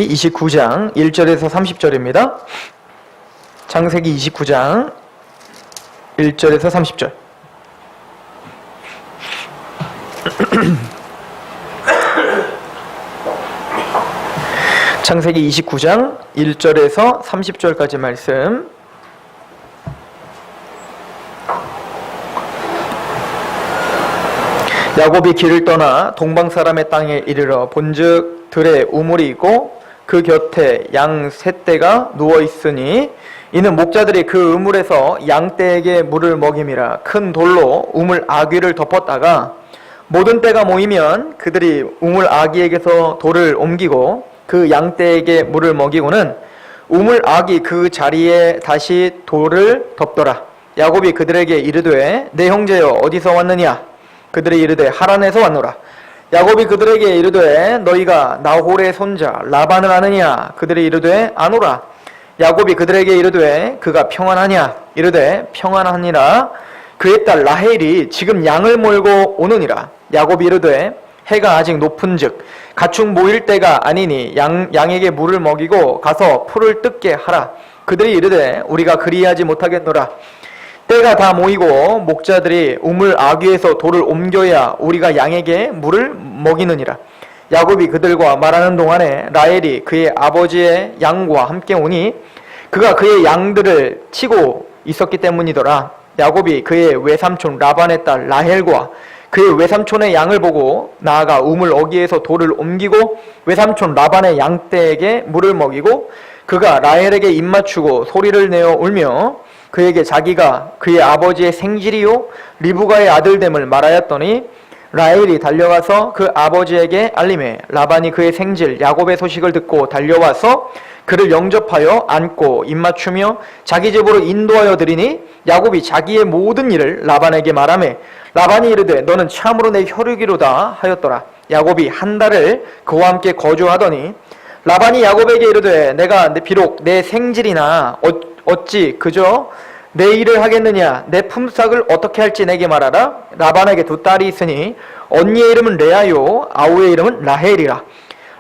29장 1절에서 30절입니다. 창세기 29장 1절에서 30절. 창세기 29장 1절에서 30절까지 말씀. 야곱이 길을 떠나 동방 사람의 땅에 이르러 본즉 들에 우물이 있고 그 곁에 양 세 떼가 누워 있으니 이는 목자들이 그 우물에서 양 떼에게 물을 먹임이라. 큰 돌로 우물 아귀를 덮었다가 모든 떼가 모이면 그들이 우물 아귀에게서 돌을 옮기고 그 양 떼에게 물을 먹이고는 우물 아귀 그 자리에 다시 돌을 덮더라. 야곱이 그들에게 이르되 내 형제여 어디서 왔느냐? 그들이 이르되 하란에서 왔노라. 야곱이 그들에게 이르되 너희가 나홀의 손자 라반을 아느냐? 그들이 이르되 아노라. 야곱이 그들에게 이르되 그가 평안하냐? 이르되 평안하니라. 그의 딸 라헬이 지금 양을 몰고 오느니라. 야곱이 이르되 해가 아직 높은즉 가축 모일 때가 아니니 양에게 물을 먹이고 가서 풀을 뜯게 하라. 그들이 이르되 우리가 그리하지 못하겠노라. 때가 다 모이고 목자들이 우물 아귀에서 돌을 옮겨야 우리가 양에게 물을 먹이느니라. 야곱이 그들과 말하는 동안에 라헬이 그의 아버지의 양과 함께 오니 그가 그의 양들을 치고 있었기 때문이더라. 야곱이 그의 외삼촌 라반의 딸 라헬과 그의 외삼촌의 양을 보고 나아가 우물 어귀에서 돌을 옮기고 외삼촌 라반의 양떼에게 물을 먹이고 그가 라헬에게 입맞추고 소리를 내어 울며 그에게 자기가 그의 아버지의 생질이요 리브가의 아들됨을 말하였더니 라헬이 달려가서 그 아버지에게 알림해 라반이 그의 생질 야곱의 소식을 듣고 달려와서 그를 영접하여 안고 입맞추며 자기 집으로 인도하여 드리니 야곱이 자기의 모든 일을 라반에게 말하매 라반이 이르되 너는 참으로 내 혈육이로다 하였더라. 야곱이 한 달을 그와 함께 거주하더니 라반이 야곱에게 이르되 내가 비록 내 생질이나 어찌 그저 내 일을 하겠느냐? 내 품삯을 어떻게 할지 내게 말하라. 라반에게 두 딸이 있으니 언니의 이름은 레아요 아우의 이름은 라헬이라.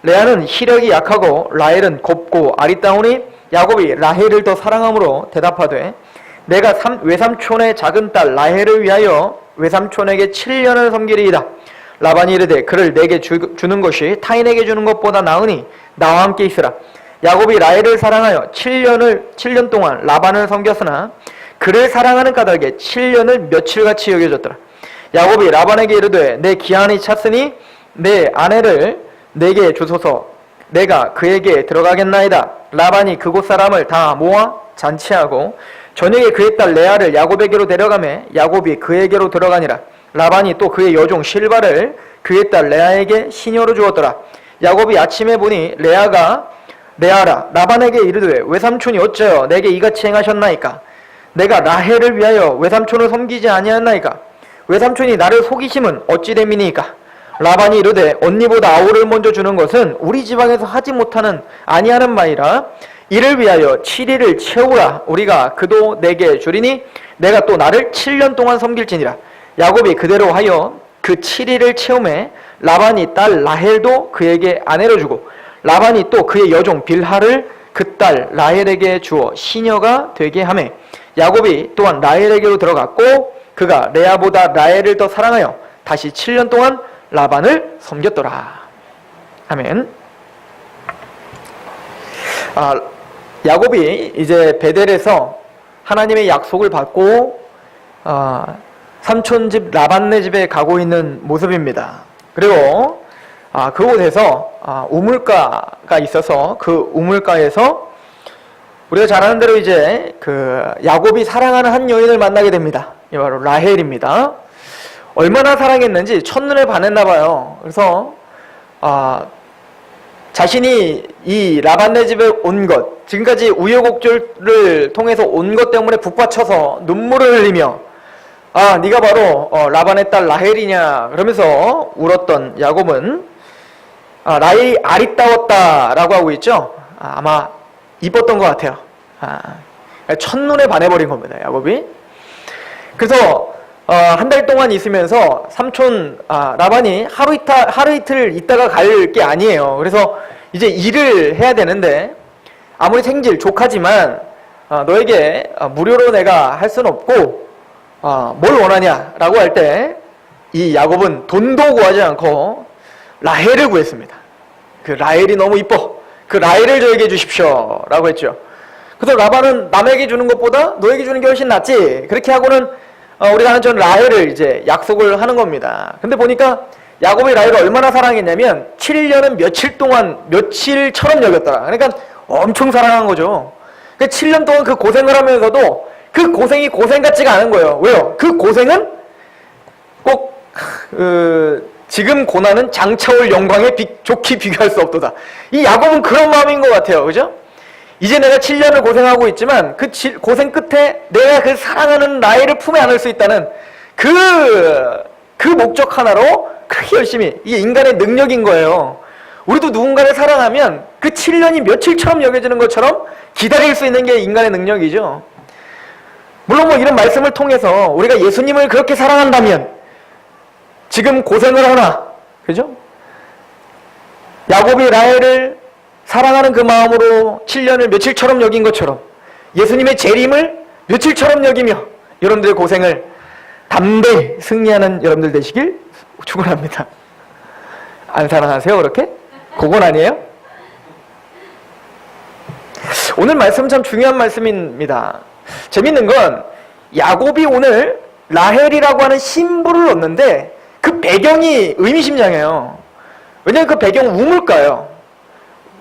레아는 시력이 약하고 라헬은 곱고 아리따우니 야곱이 라헬을 더 사랑함으로 대답하되 내가 외삼촌의 작은 딸 라헬을 위하여 외삼촌에게 7년을 섬기리이다. 라반이 이르되 그를 내게 주는 것이 타인에게 주는 것보다 나으니 나와 함께 있으라. 야곱이 라헬을 사랑하여 7년 동안 라반을 섬겼으나 그를 사랑하는 까닭에 7년을 며칠같이 여겨졌더라. 야곱이 라반에게 이르되 내 기한이 찼으니 내 아내를 내게 주소서. 내가 그에게 들어가겠나이다. 라반이 그곳 사람을 다 모아 잔치하고 저녁에 그의 딸 레아를 야곱에게로 데려가매 야곱이 그에게로 들어가니라. 라반이 또 그의 여종 실바를 그의 딸 레아에게 시녀로 주었더라. 야곱이 아침에 보니 레아라 라반에게 이르되 외삼촌이 어째여 내게 이같이 행하셨나이까? 내가 라헬을 위하여 외삼촌을 섬기지 아니하였나이까? 외삼촌이 나를 속이심은 어찌 됨이니까? 라반이 이르되 언니보다 아우를 먼저 주는 것은 우리 지방에서 하지 못하는 아니하는 바이라. 이를 위하여 7일을 채우라. 우리가 그도 내게 주리니 내가 또 나를 7년 동안 섬길지니라. 야곱이 그대로 하여 그 7일을 채우매 라반이 딸 라헬도 그에게 아내로 주고 라반이 또 그의 여종 빌하를 그 딸 라헬에게 주어 시녀가 되게 하매 야곱이 또한 라헬에게로 들어갔고 그가 레아보다 라헬을 더 사랑하여 다시 7년 동안 라반을 섬겼더라. 아멘. 야곱이 이제 베델에서 하나님의 약속을 받고 삼촌집 라반네 집에 가고 있는 모습입니다. 그리고 그곳에서 우물가가 있어서 그 우물가에서 우리가 잘 아는 대로 이제 그 야곱이 사랑하는 한 여인을 만나게 됩니다. 이 바로 라헬입니다. 얼마나 사랑했는지 첫눈에 반했나 봐요. 그래서 자신이 이 라반네 집에 온 것, 지금까지 우여곡절을 통해서 온 것 때문에 북받쳐서 눈물을 흘리며 네가 바로 라반의 딸 라헬이냐 그러면서 울었던 야곱은 라헬이 아리따웠다라고 하고 있죠. 아마 이뻤던 것 같아요. 첫눈에 반해버린 겁니다, 야곱이. 그래서 한 달 동안 있으면서 삼촌 라반이 하루 이틀 있다가 갈 게 아니에요. 그래서 이제 일을 해야 되는데 아무리 생질 족하지만 너에게 무료로 내가 할 수는 없고 뭘 원하냐라고 할 때 이 야곱은 돈도 구하지 않고 라헬을 구했습니다. 그 라헬이 너무 이뻐. 그 라헬을 저에게 주십시오 라고 했죠. 그래서 라반은 남에게 주는 것보다 너에게 주는 게 훨씬 낫지. 그렇게 하고는 우리가 하는 전 라헬을 이제 약속을 하는 겁니다. 근데 보니까 야곱이 라헬을 얼마나 사랑했냐면 7년은 며칠 동안 며칠처럼 여겼더라. 그러니까 엄청 사랑한 거죠. 그 7년 동안 그 고생을 하면서도 그 고생이 고생 같지가 않은 거예요. 왜요? 그 고생은 꼭 지금 고난은 장차올 영광에 좋게 비교할 수 없도다. 이 야곱은 그런 마음인 것 같아요. 그죠? 이제 내가 7년을 고생하고 있지만 그 고생 끝에 내가 그 사랑하는 라헬을 품에 안을 수 있다는 그 목적 하나로 그렇게 열심히, 이게 인간의 능력인 거예요. 우리도 누군가를 사랑하면 그 7년이 며칠처럼 여겨지는 것처럼 기다릴 수 있는 게 인간의 능력이죠. 물론 뭐 이런 말씀을 통해서 우리가 예수님을 그렇게 사랑한다면 지금 고생을 하나, 그죠? 야곱이 라헬을 사랑하는 그 마음으로 7년을 며칠처럼 여긴 것처럼 예수님의 재림을 며칠처럼 여기며 여러분들의 고생을 담대히 승리하는 여러분들 되시길 축원합니다. 안 사랑하세요, 그렇게? 그건 아니에요? 오늘 말씀 참 중요한 말씀입니다. 재밌는 건 야곱이 오늘 라헬이라고 하는 신부를 얻는데 그 배경이 의미심장해요. 왜냐하면 그 배경은 우물가예요.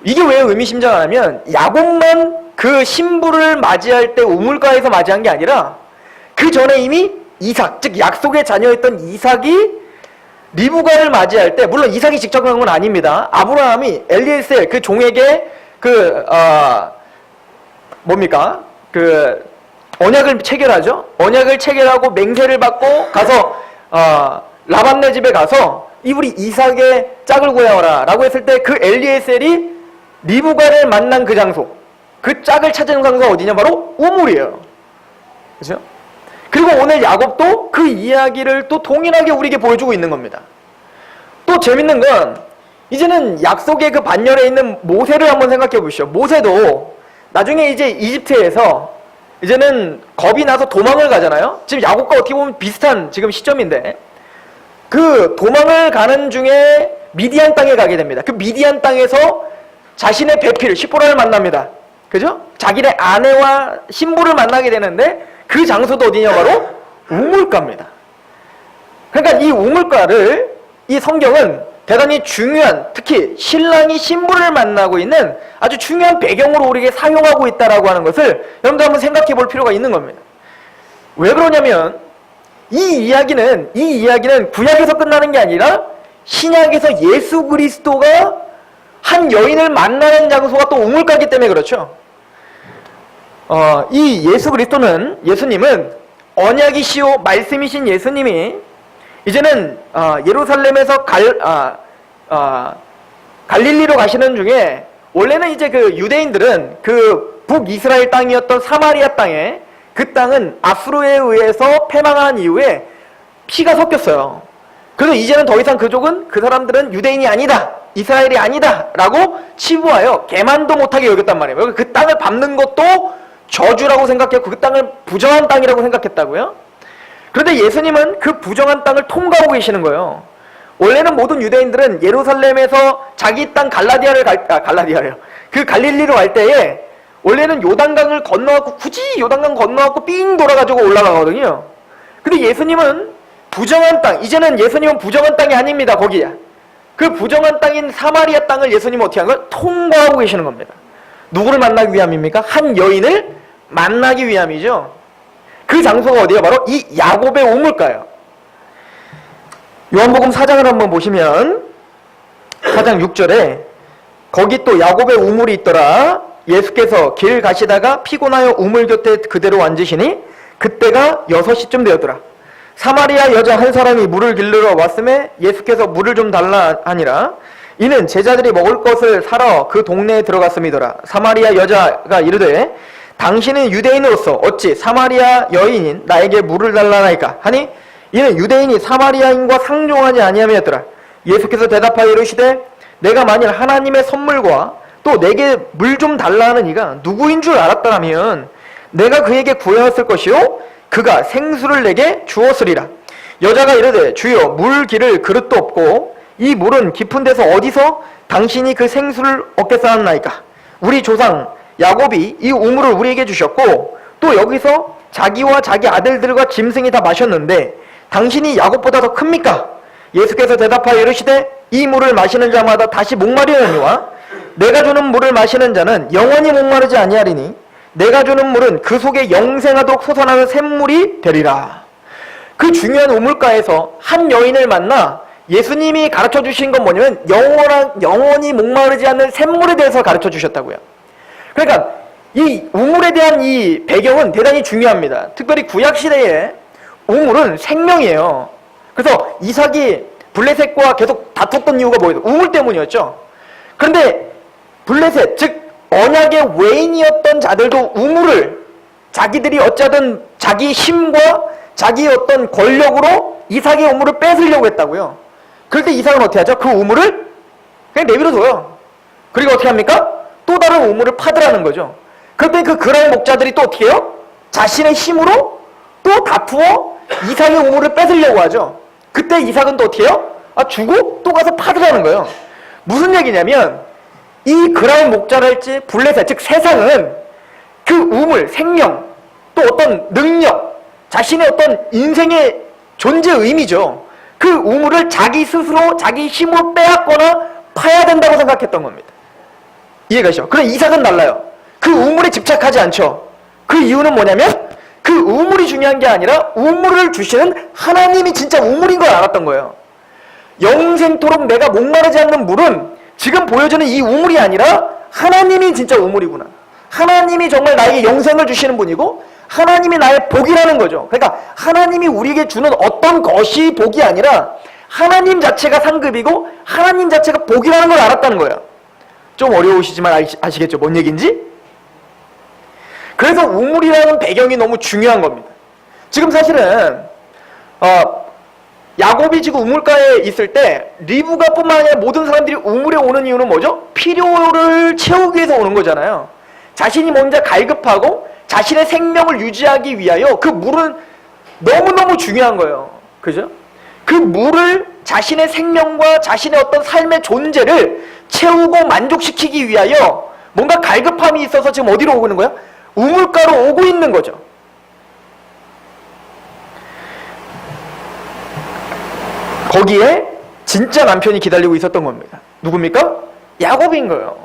이게 왜 의미심장하냐면 야곱만 그 신부를 맞이할 때 우물가에서 맞이한 게 아니라 그 전에 이미 이삭, 즉 약속의 자녀였던 이삭이 리브가를 맞이할 때, 물론 이삭이 직접 한 건 아닙니다. 아브라함이 엘리에셀 그 종에게 언약을 체결하죠. 언약을 체결하고 맹세를 받고 가서 라반네 집에 가서 우리 이삭의 짝을 구해오라 라고 했을 때 그 엘리에셀이 리브가를 만난 그 장소, 그 짝을 찾은 장소가 어디냐? 바로 우물이에요. 그렇죠? 그리고 오늘 야곱도 그 이야기를 또 동일하게 우리에게 보여주고 있는 겁니다. 또 재밌는 건 이제는 약속의 그 반열에 있는 모세를 한번 생각해 보시죠. 모세도 나중에 이제 이집트에서 이제는 겁이 나서 도망을 가잖아요. 지금 야곱과 어떻게 보면 비슷한 지금 시점인데 그 도망을 가는 중에 미디안 땅에 가게 됩니다. 그 미디안 땅에서 자신의 배필 시포라를 만납니다. 그죠? 자기네 아내와 신부를 만나게 되는데 그 장소도 어디냐? 바로 우물가입니다. 그러니까 이 우물가를 이 성경은 대단히 중요한, 특히 신랑이 신부를 만나고 있는 아주 중요한 배경으로 우리에게 사용하고 있다라고 하는 것을 여러분들 한번 생각해 볼 필요가 있는 겁니다. 왜 그러냐면 이 이야기는 구약에서 끝나는 게 아니라 신약에서 예수 그리스도가 한 여인을 만나는 장소가 또 우물가이기 때문에 그렇죠. 이 예수님은 언약이시오 말씀이신 예수님이 이제는 예루살렘에서 갈릴리로 가시는 중에 원래는 이제 그 유대인들은 그 북이스라엘 땅이었던 사마리아 땅에 그 땅은 아수르에 의해서 패망한 이후에 피가 섞였어요. 그래서 이제는 더 이상 그 사람들은 유대인이 아니다, 이스라엘이 아니다 라고 치부하여 개만도 못하게 여겼단 말이에요. 그 땅을 밟는 것도 저주라고 생각했고 그 땅을 부정한 땅이라고 생각했다고요. 그런데 예수님은 그 부정한 땅을 통과하고 계시는 거예요. 원래는 모든 유대인들은 예루살렘에서 자기 땅 그 갈릴리로 갈 때에 원래는 요단강을 건너갖고 굳이 요단강 건너갖고 삥 돌아가지고 올라가거든요. 근데 예수님은 부정한 땅, 이제는 예수님은 부정한 땅이 아닙니다. 거기야. 그 부정한 땅인 사마리아 땅을 예수님은 어떻게 하는 거예요? 통과하고 계시는 겁니다. 누구를 만나기 위함입니까? 한 여인을 만나기 위함이죠. 그 장소가 어디야? 바로 이 야곱의 우물가예요. 요한복음 4장을 한번 보시면 4장 6절에 거기 또 야곱의 우물이 있더라. 예수께서 길 가시다가 피곤하여 우물 곁에 그대로 앉으시니 그때가 6시쯤 되었더라. 사마리아 여자 한 사람이 물을 길르러 왔음에 예수께서 물을 좀 달라 하니라. 이는 제자들이 먹을 것을 사러 그 동네에 들어갔음이더라. 사마리아 여자가 이르되 당신은 유대인으로서 어찌 사마리아 여인인 나에게 물을 달라나이까 하니 이는 유대인이 사마리아인과 상종하지 아니함이었더라. 예수께서 대답하여 이르시되 내가 만일 하나님의 선물과 또 내게 물 좀 달라 하는 이가 누구인 줄 알았더라면 내가 그에게 구하였을 것이요 그가 생수를 내게 주었으리라. 여자가 이르되 주여 물 기를 그릇도 없고 이 물은 깊은 데서 어디서 당신이 그 생수를 얻겠사옵나이까. 우리 조상 야곱이 이 우물을 우리에게 주셨고 또 여기서 자기와 자기 아들들과 짐승이 다 마셨는데 당신이 야곱보다 더 큽니까? 예수께서 대답하여 이르시되 이 물을 마시는 자마다 다시 목마르느니와 내가 주는 물을 마시는 자는 영원히 목마르지 아니하리니 내가 주는 물은 그 속에 영생하도록 솟아나는 샘물이 되리라. 그 중요한 우물가에서 한 여인을 만나 예수님이 가르쳐 주신 건 뭐냐면 영원히 목마르지 않는 샘물에 대해서 가르쳐 주셨다고요. 그러니까 이 우물에 대한 이 배경은 대단히 중요합니다. 특별히 구약시대에 우물은 생명이에요. 그래서 이삭이 블레셋과 계속 다퉜던 이유가 뭐예요? 우물 때문이었죠. 그런데 블레셋, 즉 언약의 외인이었던 자들도 우물을 자기들이 어쩌든 자기 힘과 자기 어떤 권력으로 이삭의 우물을 뺏으려고 했다고요. 그럴 때 이삭은 어떻게 하죠? 그 우물을 그냥 내버려둬요. 그리고 어떻게 합니까? 또 다른 우물을 파더라는 거죠. 그때 그 그랄 목자들이 또 어떻게 해요? 자신의 힘으로 또 다투어 이삭의 우물을 뺏으려고 하죠. 그때 이삭은 또 어떻게 해요? 주고 또 가서 파더라는 거예요. 무슨 얘기냐면 이 그랄 목자랄지 블레셋, 즉 세상은 그 우물, 생명, 또 어떤 능력, 자신의 어떤 인생의 존재 의미죠. 그 우물을 자기 스스로 자기 힘으로 빼앗거나 파야 된다고 생각했던 겁니다. 이해가시죠? 그럼 이삭은 달라요. 그 우물에 집착하지 않죠. 그 이유는 뭐냐면 그 우물이 중요한 게 아니라 우물을 주시는 하나님이 진짜 우물인 걸 알았던 거예요. 영생토록 내가 목마르지 않는 물은 지금 보여주는 이 우물이 아니라 하나님이 진짜 우물이구나. 하나님이 정말 나에게 영생을 주시는 분이고 하나님이 나의 복이라는 거죠. 그러니까 하나님이 우리에게 주는 어떤 것이 복이 아니라 하나님 자체가 상급이고 하나님 자체가 복이라는 걸 알았다는 거예요. 좀 어려우시지만 아시겠죠? 뭔 얘기인지? 그래서 우물이라는 배경이 너무 중요한 겁니다. 지금 사실은 야곱이 지금 우물가에 있을 때 리브가 뿐만 아니라 모든 사람들이 우물에 오는 이유는 뭐죠? 필요를 채우기 위해서 오는 거잖아요. 자신이 먼저 갈급하고 자신의 생명을 유지하기 위하여 그 물은 너무너무 중요한 거예요. 그죠? 그 물을 자신의 생명과 자신의 어떤 삶의 존재를 채우고 만족시키기 위하여 뭔가 갈급함이 있어서 지금 어디로 오고 있는 거야? 우물가로 오고 있는 거죠. 거기에 진짜 남편이 기다리고 있었던 겁니다. 누굽니까? 야곱인 거예요.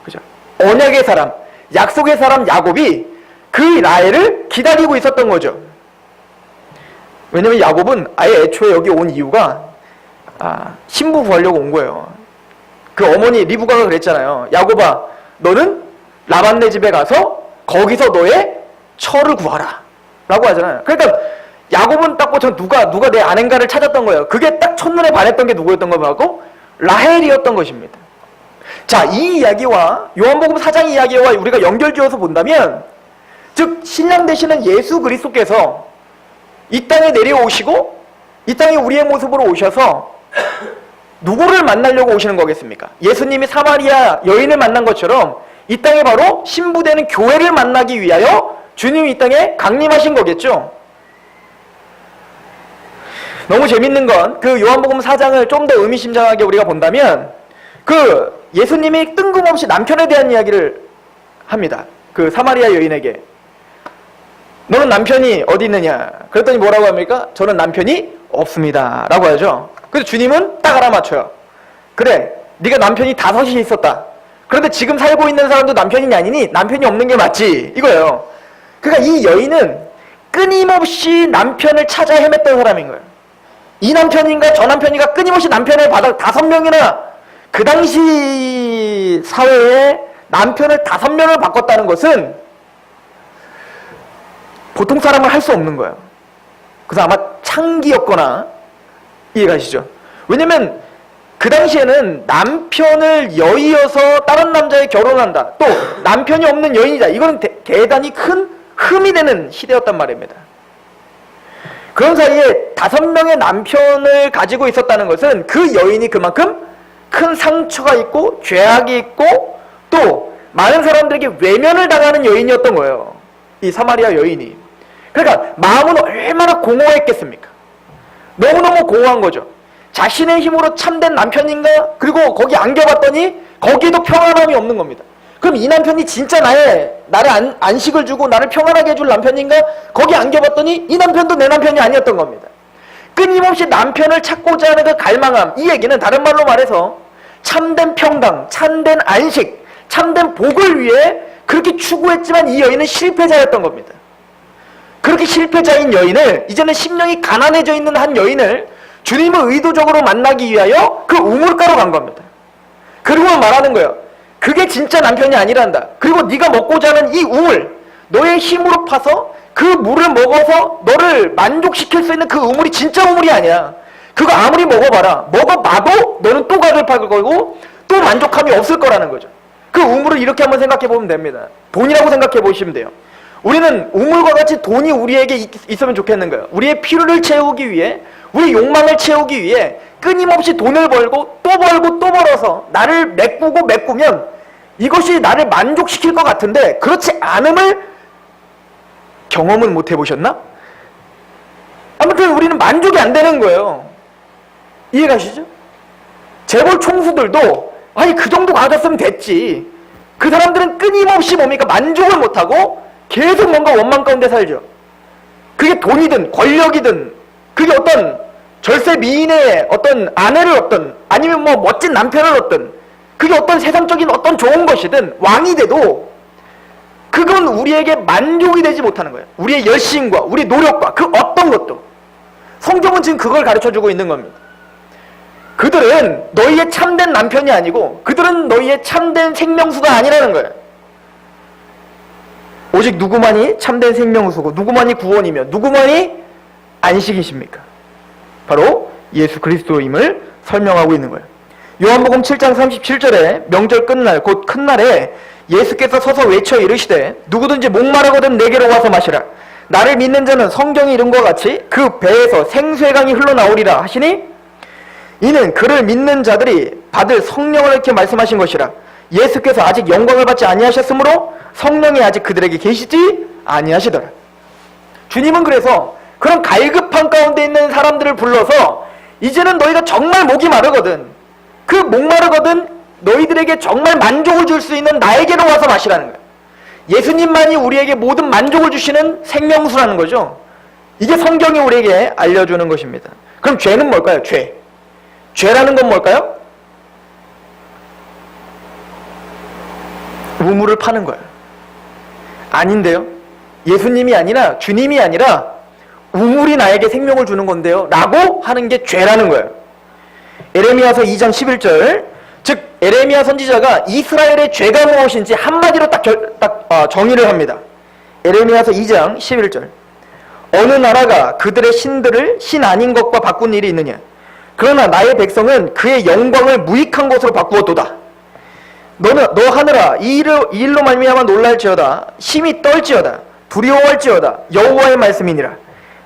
그죠? 언약의 사람, 약속의 사람 야곱이 그 라헬을 기다리고 있었던 거죠. 왜냐면 야곱은 아예 애초에 여기 온 이유가 신부 구하려고 온 거예요. 그 어머니 리브가가 그랬잖아요. 야곱아, 너는 라반네 집에 가서 거기서 너의 처를 구하라 라고 하잖아요. 그러니까 야곱은 딱 보자 누가 내 아낸가를 찾았던 거예요. 그게 딱 첫눈에 반했던 게 누구였던 거 같고 라헬이었던 것입니다. 자, 이 이야기와 요한복음 4장 이야기와 우리가 연결지어서 본다면 즉 신랑 되시는 예수 그리스도께서 이 땅에 내려오시고 이 땅에 우리의 모습으로 오셔서 누구를 만나려고 오시는 거겠습니까? 예수님이 사마리아 여인을 만난 것처럼 이 땅에 바로 신부되는 교회를 만나기 위하여 주님이 이 땅에 강림하신 거겠죠. 너무 재밌는 건 그 요한복음 4장을 좀 더 의미심장하게 우리가 본다면 그 예수님이 뜬금없이 남편에 대한 이야기를 합니다. 그 사마리아 여인에게 너는 남편이 어디 있느냐? 그랬더니 뭐라고 합니까? 저는 남편이 없습니다 라고 하죠. 그래서 주님은 딱 알아맞혀요. 그래, 네가 남편이 5이 있었다. 그런데 지금 살고 있는 사람도 남편이 아니니 남편이 없는 게 맞지 이거예요. 그러니까 이 여인은 끊임없이 남편을 찾아 헤맸던 사람인 거예요. 이 남편인가 저 남편인가 끊임없이 남편을 받아 5명이나 그 당시 사회에 남편을 5명을 바꿨다는 것은 보통 사람은 할 수 없는 거예요. 그래서 아마 창기였거나 이해가시죠? 왜냐면 그 당시에는 남편을 여의어서 다른 남자에 결혼한다. 또 남편이 없는 여인이다. 이거는 대단히 큰 흠이 되는 시대였단 말입니다. 그런 사이에 5명의 남편을 가지고 있었다는 것은 그 여인이 그만큼 큰 상처가 있고 죄악이 있고 또 많은 사람들에게 외면을 당하는 여인이었던 거예요. 이 사마리아 여인이. 그러니까 마음은 얼마나 공허했겠습니까? 너무너무 공허한 거죠. 자신의 힘으로 참된 남편인가? 그리고 거기 안겨봤더니 거기에도 평안함이 없는 겁니다. 그럼 이 남편이 진짜 나를 안식을 주고 나를 평안하게 해줄 남편인가? 거기 안겨봤더니 이 남편도 내 남편이 아니었던 겁니다. 끊임없이 남편을 찾고자 하는 그 갈망함, 이 얘기는 다른 말로 말해서 참된 평강, 참된 안식, 참된 복을 위해 그렇게 추구했지만 이 여인은 실패자였던 겁니다. 그렇게 실패자인 여인을, 이제는 심령이 가난해져 있는 한 여인을 주님을 의도적으로 만나기 위하여 그 우물가로 간 겁니다. 그리고 말하는 거예요. 그게 진짜 남편이 아니란다. 그리고 네가 먹고자 하는 이 우물, 너의 힘으로 파서 그 물을 먹어서 너를 만족시킬 수 있는 그 우물이 진짜 우물이 아니야. 그거 아무리 먹어봐라. 먹어봐도 너는 또 가글 팔 거고 또 만족함이 없을 거라는 거죠. 그 우물을 이렇게 한번 생각해 보면 됩니다. 돈이라고 생각해 보시면 돼요. 우리는 우물과 같이 돈이 우리에게 있으면 좋겠는 거예요. 우리의 필요를 채우기 위해, 우리 욕망을 채우기 위해 끊임없이 돈을 벌고 또 벌고 또 벌어서 나를 메꾸면 이것이 나를 만족시킬 것 같은데 그렇지 않음을 경험은 못 해보셨나? 아무튼 우리는 만족이 안 되는 거예요. 이해가시죠? 재벌 총수들도 아니 그 정도 가졌으면 됐지. 그 사람들은 끊임없이 뭡니까? 만족을 못하고 계속 뭔가 원망 가운데 살죠. 그게 돈이든 권력이든 그게 어떤 절세 미인의 어떤 아내를 얻든 아니면 뭐 멋진 남편을 얻든 그게 어떤 세상적인 어떤 좋은 것이든 왕이 돼도 그건 우리에게 만족이 되지 못하는 거예요. 우리의 열심과 우리의 노력과 그 어떤 것도. 성경은 지금 그걸 가르쳐주고 있는 겁니다. 그들은 너희의 참된 남편이 아니고 그들은 너희의 참된 생명수가 아니라는 거예요. 오직 누구만이 참된 생명수고 누구만이 구원이며 누구만이 안식이십니까? 바로 예수 그리스도임을 설명하고 있는 거예요. 요한복음 7장 37절에 명절 끝날 곧 큰 날에 예수께서 서서 외쳐 이르시되 누구든지 목마르거든 내게로 와서 마시라. 나를 믿는 자는 성경이 이름과 같이 그 배에서 생수의 강이 흘러나오리라 하시니 이는 그를 믿는 자들이 받을 성령을 이렇게 말씀하신 것이라. 예수께서 아직 영광을 받지 아니하셨으므로 성령이 아직 그들에게 계시지 아니하시더라. 주님은 그래서 그런 갈급한 가운데 있는 사람들을 불러서 이제는 너희가 정말 목이 마르거든 그 목마르거든 너희들에게 정말 만족을 줄 수 있는 나에게로 와서 마시라는 거예요. 예수님만이 우리에게 모든 만족을 주시는 생명수라는 거죠. 이게 성경이 우리에게 알려주는 것입니다. 그럼 죄는 뭘까요? 죄라는 건 뭘까요? 우물을 파는 거예요. 아닌데요. 예수님이 아니라 주님이 아니라 우물이 나에게 생명을 주는 건데요 라고 하는 게 죄라는 거예요. 에레미야서 2장 11절 즉 에레미야 선지자가 이스라엘의 죄가 무엇인지 한마디로 딱 정의를 합니다. 에레미야서 2장 11절 어느 나라가 그들의 신들을 신 아닌 것과 바꾼 일이 있느냐. 그러나 나의 백성은 그의 영광을 무익한 것으로 바꾸었도다. 너 하늘아 이 일로 말미암아 놀랄지어다. 심히 떨지어다. 두려워할지어다. 여호와의 말씀이니라.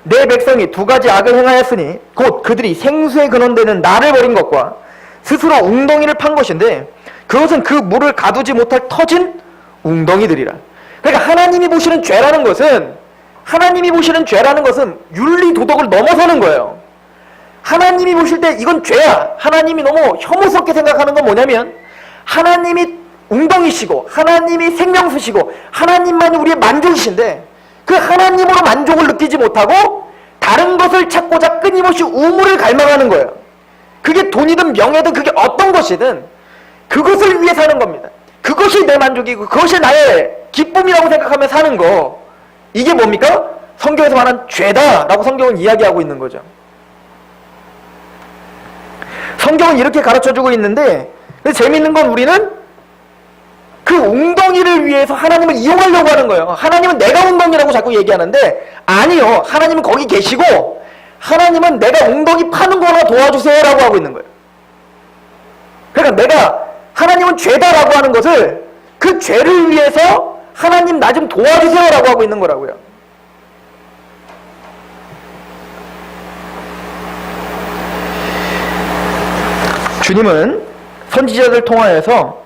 내 백성이 두 가지 악을 행하였으니 곧 그들이 생수의 근원되는 나를 버린 것과 스스로 웅덩이를 판 것인데 그것은 그 물을 가두지 못할 터진 웅덩이들이라. 그러니까 하나님이 보시는 죄라는 것은 윤리 도덕을 넘어서는 거예요. 하나님이 보실 때 이건 죄야. 하나님이 너무 혐오스럽게 생각하는 건 뭐냐면 하나님이 웅덩이시고 하나님이 생명수시고 하나님만이 우리의 만족이신데 그 하나님으로 만족을 느끼지 못하고 다른 것을 찾고자 끊임없이 우물을 갈망하는 거예요. 그게 돈이든 명예든 그게 어떤 것이든 그것을 위해 사는 겁니다. 그것이 내 만족이고 그것이 나의 기쁨이라고 생각하며 사는 거, 이게 뭡니까? 성경에서 말한 죄다라고 성경은 이야기하고 있는 거죠. 성경은 이렇게 가르쳐주고 있는데 재밌는 건 우리는 그 웅덩이를 위해서 하나님을 이용하려고 하는 거예요. 하나님은 내가 웅덩이라고 자꾸 얘기하는데 아니요. 하나님은 거기 계시고 하나님은 내가 웅덩이 파는 거나 도와주세요 라고 하고 있는 거예요. 그러니까 하나님은 죄다라고 하는 것을 그 죄를 위해서 하나님 나 좀 도와주세요 라고 하고 있는 거라고요. 주님은 선지자들 통하여서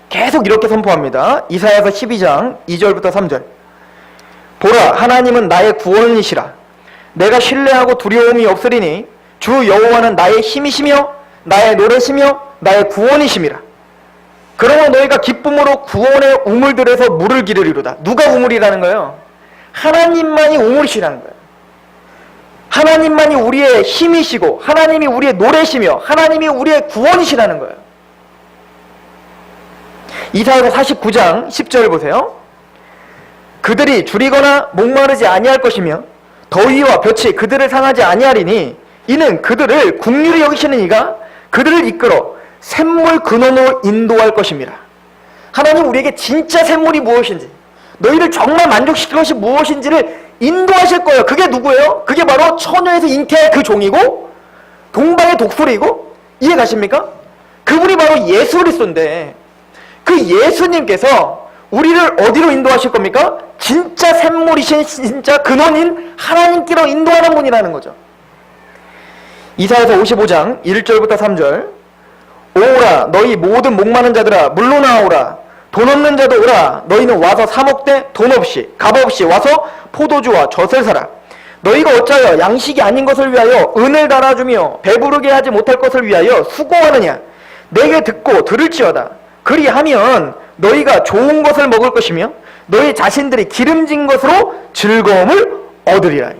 계속 이렇게 선포합니다. 이사야서 12장 2절부터 3절. 보라, 하나님은 나의 구원이시라. 내가 신뢰하고 두려움이 없으리니 주 여호와는 나의 힘이시며 나의 노래시며 나의 구원이심이라. 그러므로 너희가 기쁨으로 구원의 우물들에서 물을 기르리로다. 누가 우물이라는 거예요? 하나님만이 우물이시라는 거예요. 하나님만이 우리의 힘이시고 하나님이 우리의 노래시며 하나님이 우리의 구원이시라는 거예요. 이사야서 49장 10절 보세요. 그들이 줄이거나 목마르지 아니할 것이며 더위와 볕이 그들을 상하지 아니하리니 이는 그들을 긍휼히 여기시는 이가 그들을 이끌어 샘물 근원으로 인도할 것입니다. 하나님 우리에게 진짜 샘물이 무엇인지, 너희를 정말 만족시킬 것이 무엇인지를 인도하실 거예요. 그게 누구예요? 그게 바로 처녀에서 잉태할 그 종이고 동방의 독수리이고, 이해 가십니까? 그분이 바로 예수 그리스도인데 그 예수님께서 우리를 어디로 인도하실 겁니까? 진짜 샘물이신 진짜 근원인 하나님께로 인도하는 분이라는 거죠. 이사야서 55장 1절부터 3절. 오라 너희 모든 목마른 자들아 물로 나오라. 돈 없는 자도 오라. 너희는 와서 사 먹되 돈 없이 값 없이 와서 포도주와 젖을 사라. 너희가 어찌하여 양식이 아닌 것을 위하여 은을 달아주며 배부르게 하지 못할 것을 위하여 수고하느냐. 내게 듣고 들을지어다. 그리하면 너희가 좋은 것을 먹을 것이며 너희 자신들이 기름진 것으로 즐거움을 얻으리라.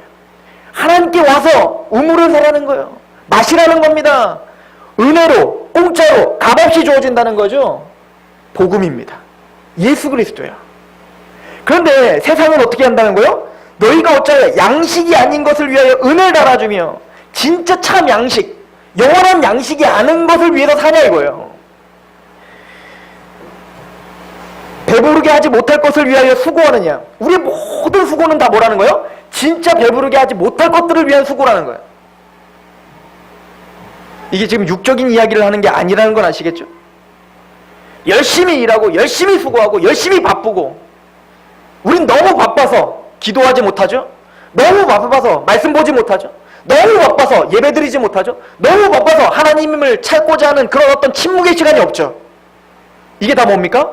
하나님께 와서 우물을 사라는 거예요. 마시라는 겁니다. 은혜로 공짜로 값없이 주어진다는 거죠. 복음입니다. 예수 그리스도야. 그런데 세상은 어떻게 한다는 거예요? 너희가 어찌하여 양식이 아닌 것을 위하여 은을 달아주며 진짜 참 양식, 영원한 양식이 아닌 것을 위해서 사냐 이거예요. 배부르게 하지 못할 것을 위하여 수고하느냐. 우리의 모든 수고는 다 뭐라는 거예요? 진짜 배부르게 하지 못할 것들을 위한 수고라는 거예요. 이게 지금 육적인 이야기를 하는 게 아니라는 건 아시겠죠? 열심히 일하고 열심히 수고하고 열심히 바쁘고, 우린 너무 바빠서 기도하지 못하죠? 너무 바빠서 말씀 보지 못하죠? 너무 바빠서 예배드리지 못하죠? 너무 바빠서 하나님을 찾고자 하는 그런 어떤 침묵의 시간이 없죠? 이게 다 뭡니까?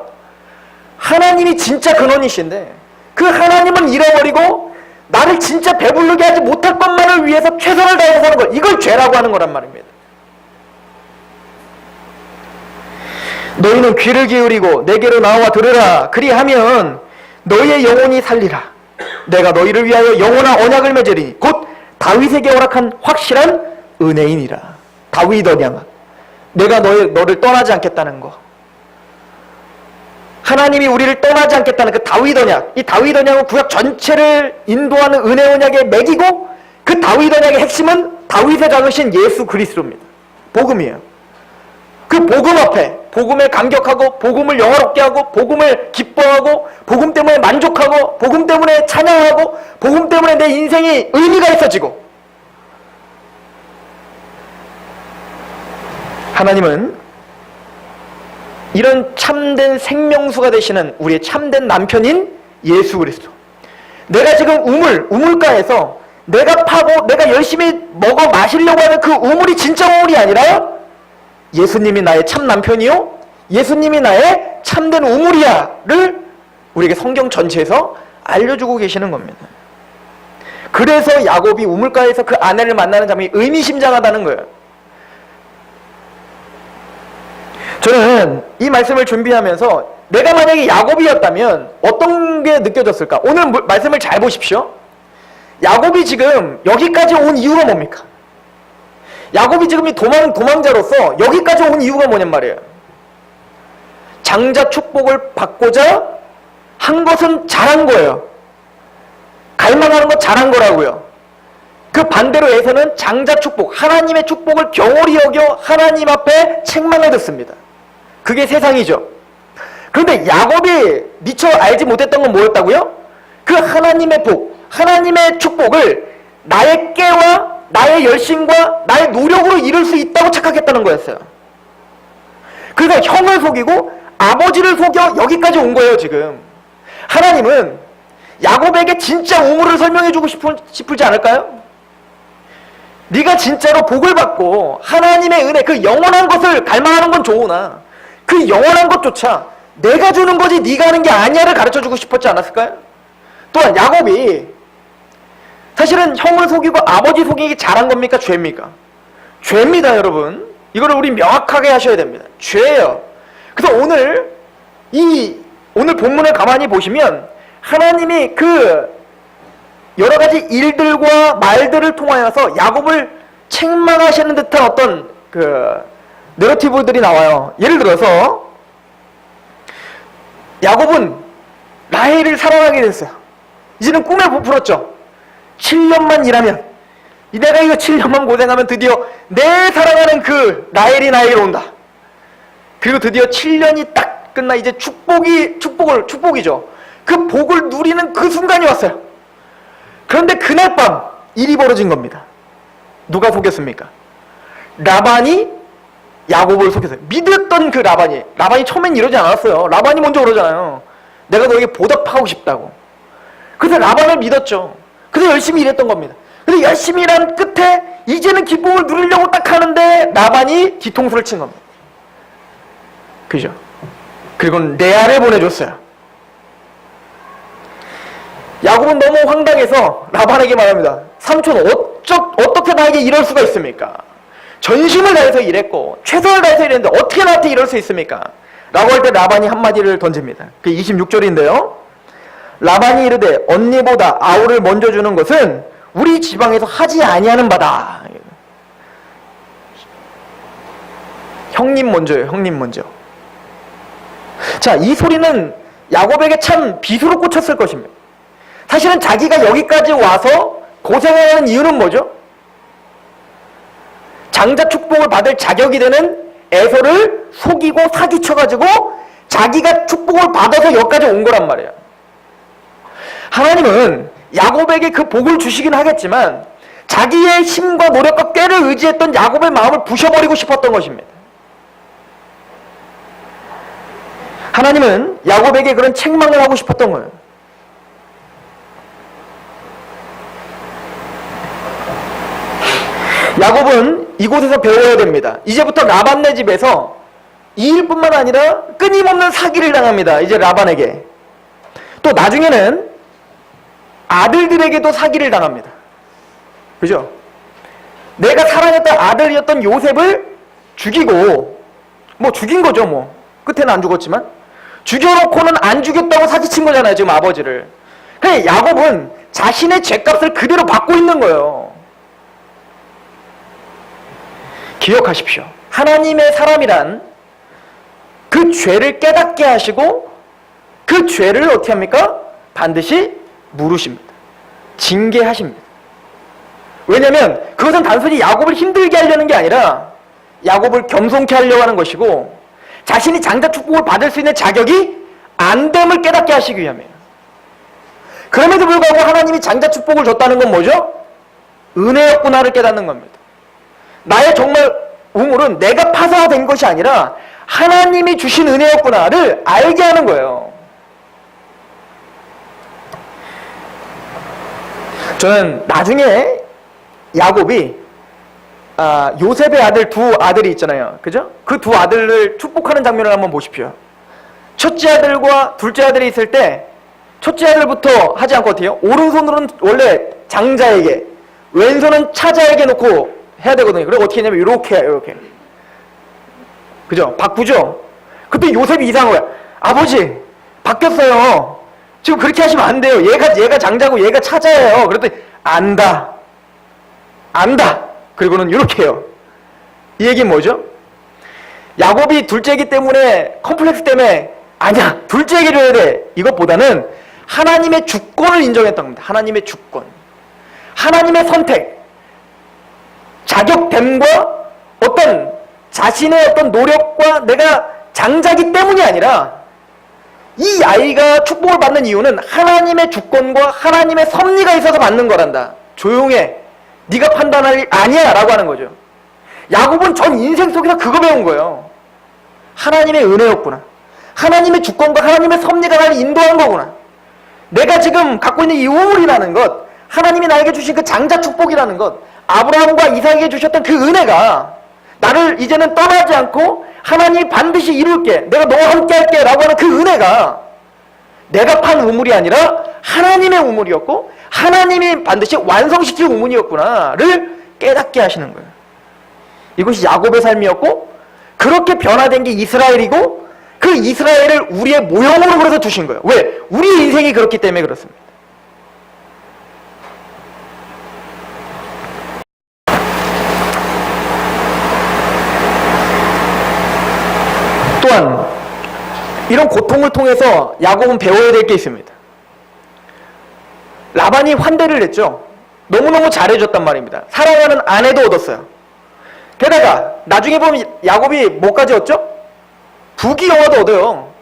하나님이 진짜 근원이신데 그 하나님은 잃어버리고 나를 진짜 배부르게 하지 못할 것만을 위해서 최선을 다해서 사는 것, 이걸 죄라고 하는 거란 말입니다. 너희는 귀를 기울이고 내게로 나와 들으라. 그리하면 너희의 영혼이 살리라. 내가 너희를 위하여 영원한 언약을 맺으리니 곧 다윗에게 허락한 확실한 은혜이니라. 다윗 언약. 내가 너를 떠나지 않겠다는 거. 하나님이 우리를 떠나지 않겠다는 그 다윗 언약. 이 다윗 언약은 구약 전체를 인도하는 은혜 언약에 매기고, 그 다윗 언약의 핵심은 다윗의 자손이신 예수 그리스도입니다. 복음이에요. 그 복음 앞에 복음에 감격하고 복음을 영화롭게 하고 복음을 기뻐하고 복음 때문에 만족하고 복음 때문에 찬양하고 복음 때문에 내 인생이 의미가 있어지고, 하나님은 이런 참된 생명수가 되시는 우리의 참된 남편인 예수 그리스도, 내가 지금 우물가에서 내가 파고 내가 열심히 먹어 마시려고 하는 그 우물이 진짜 우물이 아니라 예수님이 나의 참 남편이요 예수님이 나의 참된 우물이야를 우리에게 성경 전체에서 알려주고 계시는 겁니다. 그래서 야곱이 우물가에서 그 아내를 만나는 장면이 의미심장하다는 거예요. 저는 이 말씀을 준비하면서 내가 만약에 야곱이었다면 어떤 게 느껴졌을까? 오늘 말씀을 잘 보십시오. 야곱이 지금 여기까지 온 이유가 뭡니까? 야곱이 지금 이 도망자로서 여기까지 온 이유가 뭐냔 말이에요. 장자 축복을 받고자 한 것은 잘한 거예요. 갈망하는 건 잘한 거라고요. 그 반대로 에서는 장자 축복, 하나님의 축복을 경홀히 여겨 하나님 앞에 책망을 듣습니다. 그게 세상이죠. 그런데 야곱이 미처 알지 못했던 건 뭐였다고요? 그 하나님의 복, 하나님의 축복을 나의 깨와 나의 열심과 나의 노력으로 이룰 수 있다고 착각했다는 거였어요. 그래서 형을 속이고 아버지를 속여 여기까지 온 거예요. 지금 하나님은 야곱에게 진짜 우물을 설명해주고 싶을지 않을까요? 네가 진짜로 복을 받고 하나님의 은혜, 그 영원한 것을 갈망하는 건 좋으나 그 영원한 것조차 내가 주는 거지 네가 하는 게 아니야를 가르쳐주고 싶었지 않았을까요? 또한 야곱이 사실은 형을 속이고 아버지 속이기 잘한 겁니까? 죄입니까? 죄입니다, 여러분. 이거를 우리 명확하게 하셔야 됩니다. 죄예요. 그래서 오늘 본문을 가만히 보시면 하나님이 그 여러 가지 일들과 말들을 통하여서 야곱을 책망하시는 듯한 어떤 그 내러티브들이 나와요. 예를 들어서 야곱은 라헬을 사랑하게 됐어요. 이제는 꿈에 부풀었죠. 7년만 일하면, 내가 이거 7년만 고생하면 드디어 내 사랑하는 그 라헬이 나에게 온다. 그리고 드디어 7년이 딱 끝나 이제 축복이죠. 그 복을 누리는 그 순간이 왔어요. 그런데 그날 밤 일이 벌어진 겁니다. 누가 속였습니까? 라반이 야곱을 속였어요. 믿었던 그 라반이 처음엔 이러지 않았어요. 라반이 먼저 그러잖아요. 내가 너에게 보답하고 싶다고. 그래서 라반을 믿었죠. 그래서 열심히 일했던 겁니다. 근데 열심히 일한 끝에 이제는 기쁨을 누리려고 딱 하는데 라반이 뒤통수를 친 겁니다. 그죠? 그리고 레아를 보내줬어요. 야곱은 너무 황당해서 라반에게 말합니다. 삼촌 어떻게 나에게 이럴 수가 있습니까? 전심을 다해서 일했고 최선을 다해서 일했는데 어떻게 나한테 이럴 수 있습니까? 라고 할 때 라반이 한마디를 던집니다. 그게 26절인데요. 라반이 이르되 언니보다 아우를 먼저 주는 것은 우리 지방에서 하지 아니하는 바다. 형님 먼저예요. 형님 먼저. 자, 이 소리는 야곱에게 참 비수로 꽂혔을 것입니다. 사실은 자기가 여기까지 와서 고생하는 이유는 뭐죠? 장자 축복을 받을 자격이 되는 에서를 속이고 사기쳐가지고 자기가 축복을 받아서 여기까지 온 거란 말이에요. 하나님은 야곱에게 그 복을 주시긴 하겠지만 자기의 힘과 노력과 꾀를 의지했던 야곱의 마음을 부셔버리고 싶었던 것입니다. 하나님은 야곱에게 그런 책망을 하고 싶었던 거예요. 야곱은 이곳에서 배워야 됩니다. 이제부터 라반네 집에서 이 일뿐만 아니라 끊임없는 사기를 당합니다. 이제 라반에게. 또 나중에는 아들들에게도 사기를 당합니다. 그죠? 내가 사랑했던 아들이었던 요셉을 죽이고, 죽인 거죠, 끝에는 안 죽었지만. 죽여놓고는 안 죽였다고 사기친 거잖아요, 지금 아버지를. 그래, 야곱은 자신의 죄값을 그대로 받고 있는 거예요. 기억하십시오. 하나님의 사람이란 그 죄를 깨닫게 하시고 그 죄를 어떻게 합니까? 반드시 물으십니다. 징계하십니다. 왜냐하면 그것은 단순히 야곱을 힘들게 하려는 게 아니라 야곱을 겸손케 하려고 하는 것이고 자신이 장자 축복을 받을 수 있는 자격이 안 됨을 깨닫게 하시기 위함이에요. 그럼에도 불구하고 하나님이 장자 축복을 줬다는 건 뭐죠? 은혜였구나를 깨닫는 겁니다. 나의 정말 우물은 내가 파서 된 것이 아니라 하나님이 주신 은혜였구나를 알게 하는 거예요. 저는 나중에 야곱이 요셉의 아들 두 아들이 있잖아요. 그죠? 그 두 아들을 축복하는 장면을 한번 보십시오. 첫째 아들과 둘째 아들이 있을 때 첫째 아들부터 하지 않고 어떻게 해요? 오른손으로는 원래 장자에게, 왼손은 차자에게 놓고 해야 되거든요. 그리고 어떻게 했냐면 이렇게 해요. 이렇게. 그죠? 바꾸죠? 그때 요셉이 이상한 거야. 아버지 바뀌었어요. 지금 그렇게 하시면 안 돼요. 얘가 장자고 얘가 차자예요. 그랬더니 안다. 그리고는 이렇게 해요. 이 얘기는 뭐죠? 야곱이 둘째이기 때문에 컴플렉스 때문에 아니야 둘째에게 줘야 돼. 이것보다는 하나님의 주권을 인정했던 겁니다. 하나님의 주권. 하나님의 선택. 자격됨과 어떤 자신의 어떤 노력과 내가 장자기 때문이 아니라 이 아이가 축복을 받는 이유는 하나님의 주권과 하나님의 섭리가 있어서 받는 거란다. 조용해. 네가 판단할 일 아니야 라고 하는 거죠. 야곱은 전 인생 속에서 그거 배운 거예요. 하나님의 은혜였구나. 하나님의 주권과 하나님의 섭리가 나를 인도한 거구나. 내가 지금 갖고 있는 이 우물이라는 것, 하나님이 나에게 주신 그 장자 축복이라는 것, 아브라함과 이삭에게 주셨던 그 은혜가 나를 이제는 떠나지 않고 하나님이 반드시 이룰게, 내가 너와 함께 할게 라고 하는 그 은혜가 내가 판 우물이 아니라 하나님의 우물이었고 하나님이 반드시 완성시킬 우물이었구나를 깨닫게 하시는 거예요. 이것이 야곱의 삶이었고 그렇게 변화된 게 이스라엘이고 그 이스라엘을 우리의 모형으로 그래서 두신 거예요. 왜? 우리의 인생이 그렇기 때문에 그렇습니다. 또한 이런 고통을 통해서 야곱은 배워야 될 게 있습니다. 라반이 환대를 했죠. 너무너무 잘해줬단 말입니다. 사랑하는 아내도 얻었어요. 게다가 나중에 보면 야곱이 뭐까지 얻죠? 부귀영화도 얻어요.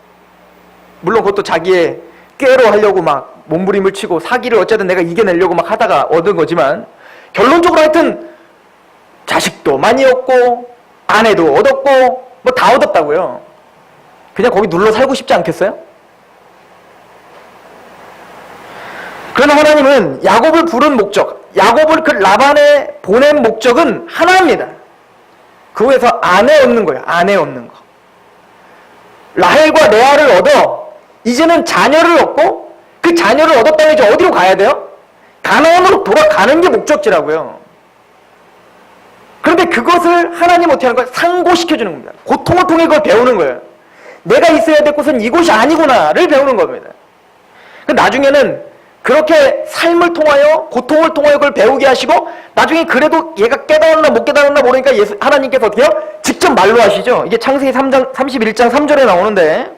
물론 그것도 자기의 꾀로 하려고 막 몸부림을 치고 사기를 어쨌든 내가 이겨내려고 막 하다가 얻은 거지만 결론적으로 하여튼 자식도 많이 얻고 아내도 얻었고 뭐 다 얻었다고요. 그냥 거기 눌러 살고 싶지 않겠어요? 그러나 하나님은 야곱을 부른 목적, 야곱을 그 라반에 보낸 목적은 하나입니다. 그거에서 아내 얻는 거예요. 아내 얻는 거. 라헬과 레아를 얻어 이제는 자녀를 얻고 그 자녀를 얻었다면 이제 어디로 가야 돼요? 가나안으로 돌아가는 게 목적지라고요. 그런데 그것을 하나님 어떻게 하는 거예요? 상고시켜주는 겁니다. 고통을 통해 그걸 배우는 거예요. 내가 있어야 될 곳은 이곳이 아니구나를 배우는 겁니다. 나중에는 그렇게 삶을 통하여 고통을 통하여 그걸 배우게 하시고 나중에 그래도 얘가 깨달았나 못 깨달았나 모르니까 하나님께서 어떻게 해요? 직접 말로 하시죠. 이게 창세기 31장 3절에 나오는데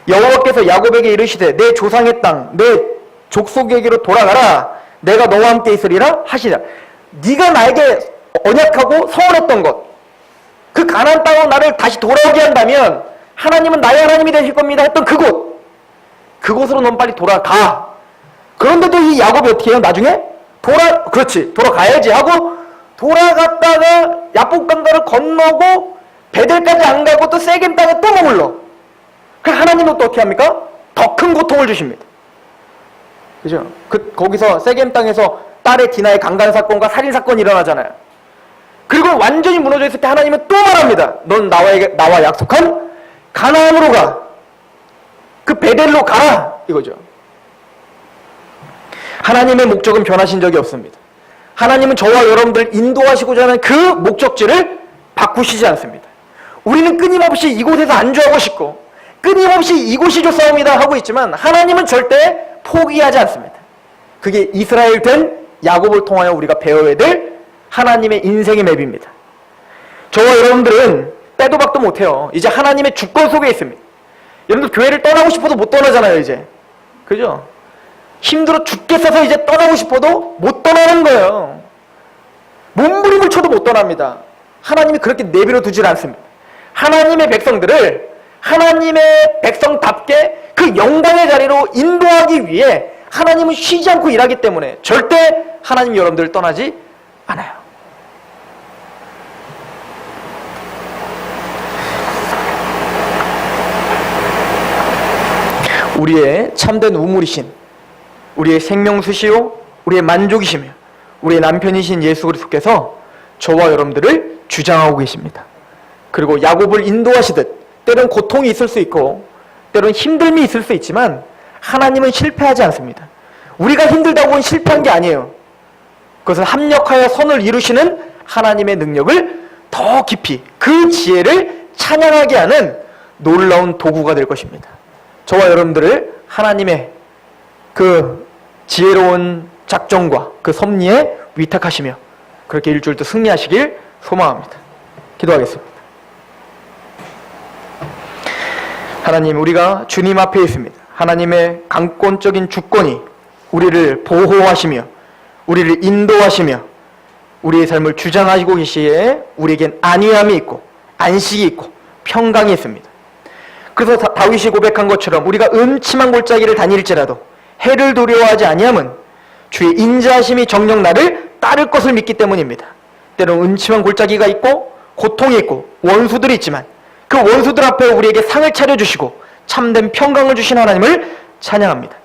여호와께서 야곱에게 이르시되 내 조상의 땅 내 족속에게로 돌아가라 내가 너와 함께 있으리라 하시라. 네가 나에게 언약하고 서원했던 것 그 가나안 땅으로 나를 다시 돌아오게 한다면 하나님은 나의 하나님이 되실 겁니다 했던 그곳으로 넌 빨리 돌아가. 그런데도 이 야곱이 어떻게 해요? 나중에 그렇지 돌아가야지 하고 돌아갔다가 야복강가를 건너고 베델까지 안 가고 또 세겜 땅에 또 머물러. 그 하나님은 또 어떻게 합니까? 더 큰 고통을 주십니다. 그죠? 거기서 세겜 땅에서 딸의 디나의 강간 사건과 살인 사건이 일어나잖아요. 그리고 완전히 무너져 있을 때 하나님은 또 말합니다. 넌 나와 약속한 가나안으로 가. 그 베델로 가라. 이거죠. 하나님의 목적은 변하신 적이 없습니다. 하나님은 저와 여러분들 인도하시고자 하는 그 목적지를 바꾸시지 않습니다. 우리는 끊임없이 이곳에서 안주하고 싶고 끊임없이 이곳이 좋사옵니다 하고 있지만 하나님은 절대 포기하지 않습니다. 그게 이스라엘 된 야곱을 통하여 우리가 배워야 될 하나님의 인생의 맵입니다. 저와 여러분들은 빼도 박도 못해요. 이제 하나님의 주권 속에 있습니다. 여러분들 교회를 떠나고 싶어도 못 떠나잖아요 이제. 그죠? 힘들어 죽겠어서 이제 떠나고 싶어도 못 떠나는 거예요. 몸부림을 쳐도 못 떠납니다. 하나님이 그렇게 내버려 두질 않습니다. 하나님의 백성들을 하나님의 백성답게 그 영광의 자리로 인도하기 위해 하나님은 쉬지 않고 일하기 때문에 절대 하나님 여러분들을 떠나지 않아요. 우리의 참된 우물이신 우리의 생명수시요 우리의 만족이시며 우리의 남편이신 예수 그리스도께서 저와 여러분들을 주장하고 계십니다. 그리고 야곱을 인도하시듯 때론 고통이 있을 수 있고 때론 힘듦이 있을 수 있지만 하나님은 실패하지 않습니다. 우리가 힘들다고는 실패한 게 아니에요. 그것은 합력하여 선을 이루시는 하나님의 능력을 더 깊이 그 지혜를 찬양하게 하는 놀라운 도구가 될 것입니다. 저와 여러분들을 하나님의 그 지혜로운 작정과 그 섭리에 위탁하시며 그렇게 일주일도 승리하시길 소망합니다. 기도하겠습니다. 하나님, 우리가 주님 앞에 있습니다. 하나님의 강권적인 주권이 우리를 보호하시며 우리를 인도하시며 우리의 삶을 주장하시고 계시기에 우리에겐 안위함이 있고 안식이 있고 평강이 있습니다. 그래서 다윗이 고백한 것처럼 우리가 음침한 골짜기를 다닐지라도 해를 두려워하지 아니함은 주의 인자하심이 정녕 나를 따를 것을 믿기 때문입니다. 때론 음침한 골짜기가 있고 고통이 있고 원수들이 있지만 그 원수들 앞에 우리에게 상을 차려주시고 참된 평강을 주신 하나님을 찬양합니다.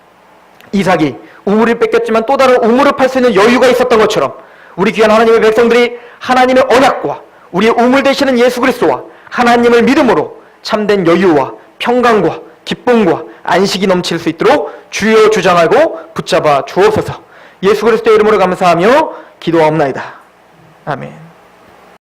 이삭이 우물을 뺏겼지만 또 다른 우물을 팔 수 있는 여유가 있었던 것처럼 우리 귀한 하나님의 백성들이 하나님의 언약과 우리의 우물 되시는 예수 그리스도와 하나님을 믿음으로 참된 여유와 평강과 기쁨과 안식이 넘칠 수 있도록 주여 주장하고 붙잡아 주옵소서. 예수 그리스도의 이름으로 감사하며 기도하옵나이다. 아멘.